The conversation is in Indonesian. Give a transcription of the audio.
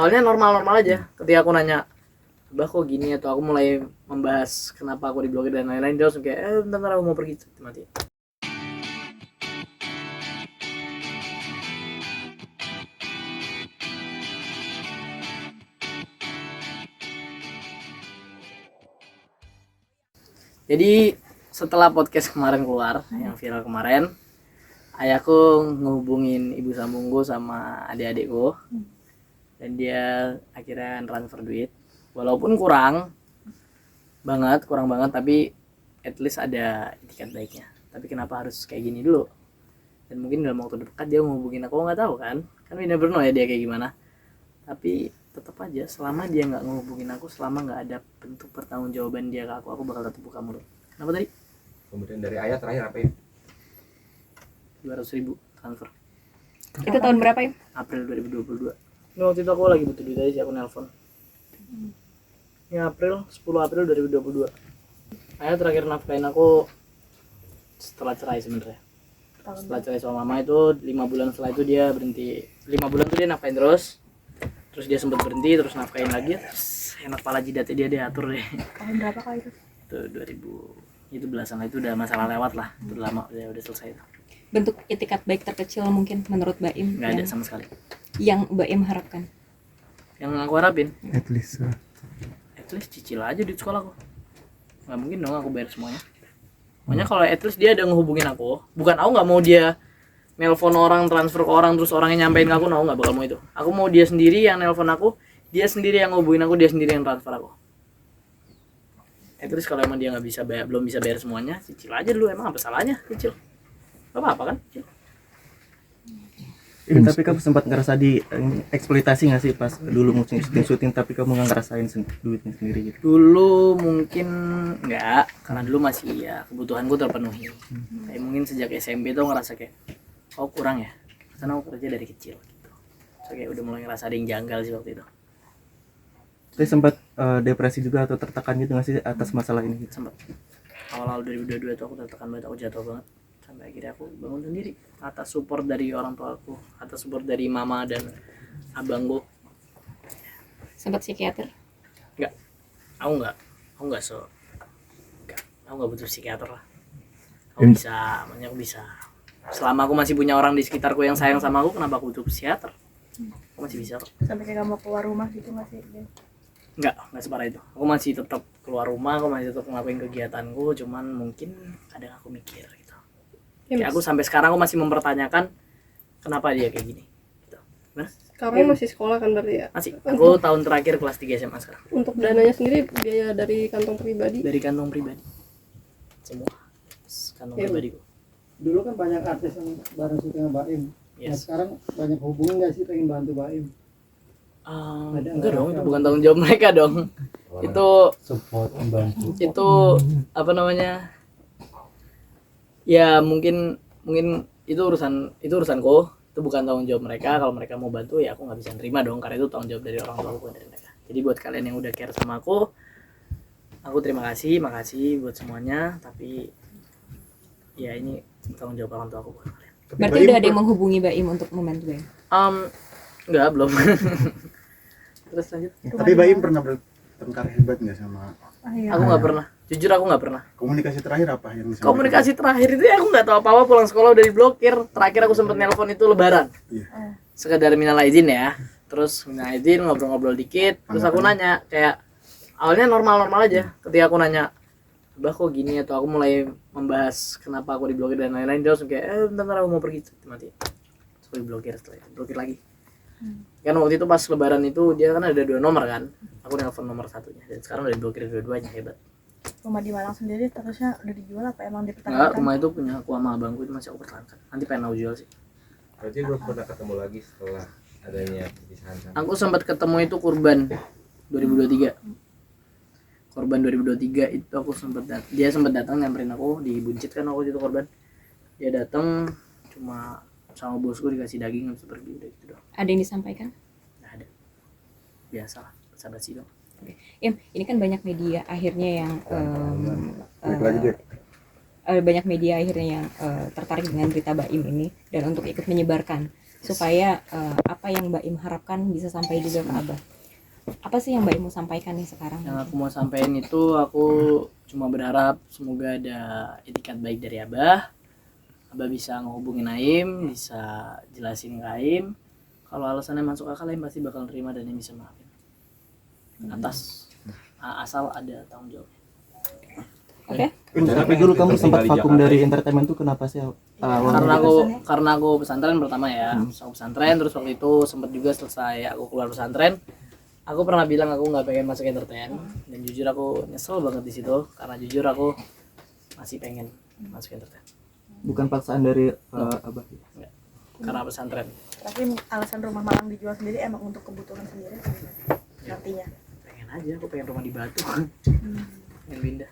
awalnya normal-normal aja. Ketika aku nanya, "Bah kok gini?" atau aku mulai membahas kenapa aku diblokir dan lain-lain, dia langsung kayak bentar aku mau pergi, mati. Jadi setelah podcast kemarin keluar, yang viral kemarin, ayahku ngehubungin ibu sambungku sama adik-adikku, dan dia akhirnya transfer duit, walaupun kurang banget, tapi at least ada itikat baiknya. Tapi kenapa harus kayak gini dulu? Dan mungkin dalam waktu dekat dia ngehubungin aku, nggak tahu kan we never know ya dia kayak gimana. Tapi tetap aja selama dia nggak ngehubungin aku, selama nggak ada bentuk pertanggungjawaban dia ke aku bakal tetap buka mulut. Kenapa tadi? Kemudian dari ayah terakhir apa ya? 200.000 transfer. Itu tahun berapa ya? April 2022. Ini waktu itu aku lagi butuh duit aja sih, aku nelpon. Ini April, 10 April 2022. Ayah terakhir nafkahin aku setelah cerai sebenarnya. Setelah cerai sama mama itu 5 bulan setelah itu dia berhenti. 5 bulan tuh dia nafkahin terus dia sempat berhenti, terus nafkahin lagi, terus enak pala jidatnya dia atur deh. Tahun berapa kali itu? Itu 2000, itu belasan lah, itu udah masalah lewat lah, itu lama, udah selesai itu. Bentuk itikat baik terkecil mungkin menurut Baim Nggak ada sama sekali. Yang Baim harapkan? Yang aku harapin At least cicil aja di sekolah aku. Nggak mungkin dong aku bayar semuanya. Makanya kalau at least dia ada ngehubungin aku, bukan aku nggak mau dia nelpon orang, transfer ke orang, terus orangnya nyampein ke aku, nggak bakal mau itu. Aku mau dia sendiri yang nelpon aku, dia sendiri yang ngehubungin aku, dia sendiri yang transfer aku. At least kalau emang dia nggak bisa bayar, belum bisa bayar semuanya, cicil aja dulu. Emang apa salahnya cicil? Gak apa-apa kan cicil. Tapi kamu sempat ngerasa di eksploitasi nggak sih pas dulu mau syuting tapi kamu nggak ngerasain duitnya sendiri gitu? Dulu mungkin enggak, karena dulu masih ya kebutuhanku terpenuhi. Tapi mungkin sejak SMP tuh ngerasa kayak kurang ya, karena aku kerja dari kecil gitu. So kayak udah mulai ngerasa ada yang janggal sih waktu itu. Tapi sempat depresi juga atau tertekan gitu nggak sih atas masalah ini? Sempat. Awal-awal 2022 tuh aku tertekan banget, aku jatuh banget. Sampai akhirnya aku bangun sendiri atas support dari orang tua aku, atas support dari mama dan abangku. Sempat psikiater? Enggak, aku nggak butuh psikiater lah. Aku bisa. Selama aku masih punya orang di sekitarku yang sayang sama aku, kenapa aku butuh psikiater? Aku masih bisa kok. Sampai kayak gak mau keluar rumah gitu nggak sih? Enggak separah itu. Aku masih tetap keluar rumah, aku masih tetap ngelakuin kegiatanku, cuman mungkin kadang aku mikir gitu. Kayak aku sampai sekarang aku masih mempertanyakan kenapa dia kayak gini. Gitu. Nah, Kamu masih sekolah kan berarti ya? masih. Aku tahun terakhir kelas 3 SMA sekarang. Untuk dananya sendiri biaya dari kantong pribadi? Dari kantong pribadi. Semua. Kantong pribadiku. Dulu kan banyak artis yang bareng syuting sama Baim. Nah, Yes. sekarang banyak hubungan nggak sih pengen bantu Baim? Enggak dong, itu bukan tanggung jawab mereka dong. Itu Support membantu. itu apa namanya? Ya mungkin itu urusanku, itu bukan tanggung jawab mereka. Kalau mereka mau bantu ya aku nggak bisa nerima dong, karena itu tanggung jawab dari orang tua, bukan dari mereka. Jadi buat kalian yang udah care sama aku terima kasih, makasih buat semuanya. Tapi ya ini tanggung jawab orang tua aku, bukan kalian. Berarti udah ada yang menghubungi Baim untuk membantu Baim? Enggak, belum. Terus lanjut. Tapi Baim pernah bertengkar hebat nggak sama? Aku nggak pernah, jujur aku nggak pernah. Komunikasi terakhir apa yang disampaikan? Komunikasi terakhir itu ya aku nggak tahu apa-apa, pulang sekolah udah diblokir. Terakhir aku sempet nelpon itu lebaran. Iya. Sekedar minal aidin ya. Terus minal aidin, ngobrol-ngobrol dikit. Terus aku nanya kayak awalnya normal-normal aja. Ketika aku nanya, "Bah kok gini?" atau aku mulai membahas kenapa aku diblokir dan lain-lain, dia langsung kayak bentar aku mau pergi, mati. Terus aku diblokir, setelah itu blokir lagi. Kan waktu itu pas lebaran itu dia kan ada 2 nomor kan. Aku nelpon nomor satunya dan sekarang udah diblokir dua-duanya. Hebat. Rumah di Malang sendiri terusnya udah dijual apa emang Enggak, dipertahankan? rumah itu punya aku sama abangku, itu masih aku pertahankan. Nanti pengen aku jual sih. Berarti belum pernah ketemu lagi setelah adanya perpisahan sama. Aku sempat ketemu itu Kurban 2023. Korban 2023 itu aku dia sempat datang nyamperin aku di Buncit kan, aku itu Korban. Dia datang cuma sama bosku dikasih daging habis pergi, udah gitu doang. Ada yang disampaikan? Nggak ada. Biasa lah, basa-basi dong. Ini kan banyak media akhirnya yang Baik lagi Jack. banyak media akhirnya yang tertarik dengan berita Baim ini dan untuk ikut menyebarkan. supaya apa yang Mbak Im harapkan bisa sampai juga ke Abah. Apa sih yang Mbak Im mau sampaikan nih sekarang? Yang aku mau sampaikan itu, aku cuma berharap semoga ada etikat baik dari Abah bisa ngehubungin Aim, bisa jelasin ke Aim kalau alasannya masuk akal. Aim pasti bakal terima dan Aim bisa maafin atas asal ada tanggung jawab. Oke. Tapi dulu kamu sempat vakum dari entertainment tuh kenapa sih? Karena aku pesantren pertama ya. Aku pesantren, terus waktu itu sempat juga selesai aku keluar pesantren, aku pernah bilang aku nggak pengen masuk entertain, dan jujur aku nyesel banget di situ karena jujur aku masih pengen masuk entertain. Bukan paksaan dari Abah. Enggak. Karena pesantren. Tapi alasan rumah Malang dijual sendiri emang untuk kebutuhan sendiri nantinya. Pengen aja, aku pengen rumah di Batu. Pengen pindah.